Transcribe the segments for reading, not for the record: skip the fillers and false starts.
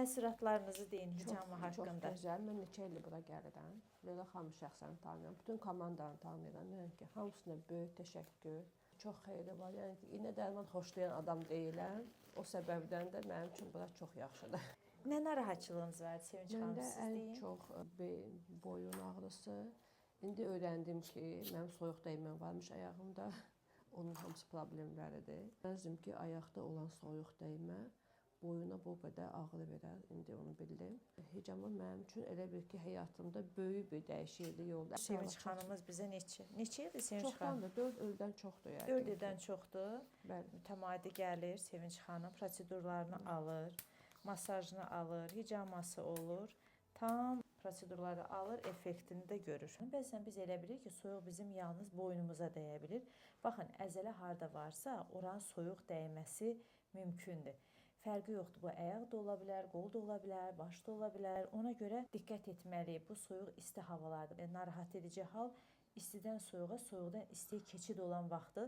Təəssüratlarınızı deyin hicamı haqqında. Çox gözəl. Mən neçə ildir bura gəlirəm. Leyla xanımı şəxsən tanıyıram. Bütün komandanı tanıyıram. Yəni ki, hamısına böyük təşəkkür. Çox xeyri var. Yəni ki, iynə dərman xoşlayan adam deyiləm. O səbəbdən də mənim üçün bura çox yaxşıdır. Nə narahatçılığınız vardı Sevinç xanım, Məndə siz ən deyin? çox boyun ağrısı. İndi öyrəndim ki, mənim soyuq dəyməm varmış ayağımda. Onun hamısı problemləridir. Lazım ki, ayaqda olan soyuq dəymə boyuna bu qədər ağrı verər. İndi onu bildim. Hicamı mənim üçün elə bir ki, həyatımda böyük bir dəyişiklik oldu. Sevinç xanımız bizə neçə ildir Sevinç xanım? Çoxdandır, 4 ildən çoxdur yəni. 4 ildən çoxdur. Bəli. Mütəmadi gəlir Sevinç xanım, prosedurlarını alır, masajını alır, hicaması olur. Tam prosedurları alır, effektini də görür. Bəzən biz elə bilirik ki, soyuq bizim yalnız boynumuza dəyə bilir. Baxın, əzələ harda varsa, oranın soyuq dəyməsi mümkündür. Fərqi yoxdur, bu ayaq da ola bilər, qol da ola bilər, baş da ola bilər. Ona görə diqqət etməliyik. Bu soyuq isti havalardır. Narahat edici hal istidən soyuğa, soyuqdan istiyə keçid olan vaxtı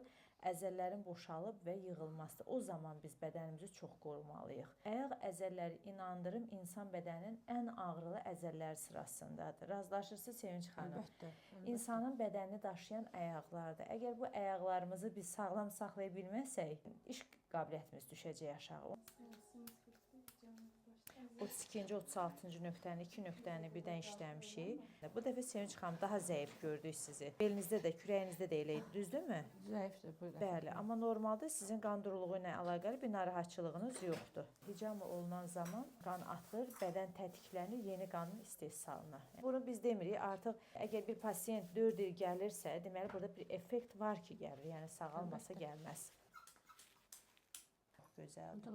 əzəllərin boşalıb və yığılmasıdır. O zaman biz bədənimizi çox qorumalıyıq. Ayaq əzəlləri inandırım insan bədəninin ən ağrılı əzəlləri sırasındadır. Razılaşırsınız Sevinç xanım? Əlbəttə. İnsanın bədənini daşıyan ayaqlardır. Əgər bu ayaqlarımızı biz sağlam saxlaya bilməsək, iş qabiliyyətimiz düşəcək aşağı. 32-ci, 36-cı nöqtəni, 2 nöqtəni birdən işləmişik. Bu dəfə Sevinç xanım daha zəif gördük sizi. Belinizdə də, kürəyinizdə də elə idi, düzdürmü? Zəifdir bu da. Bəli, amma normalda sizin qan duruluğu ilə əlaqəli bir narahatçılığınız yoxdur. Hicamı olunan zaman qan atır, bədən tətiklənir yeni qanın istehsalına. Bunu biz demirik, artıq əgər bir pasiyent 4 il gəlirsə, deməli burada bir effekt var ki, gəlir, yəni sağalmasa gəlməz. Çox gözəldir.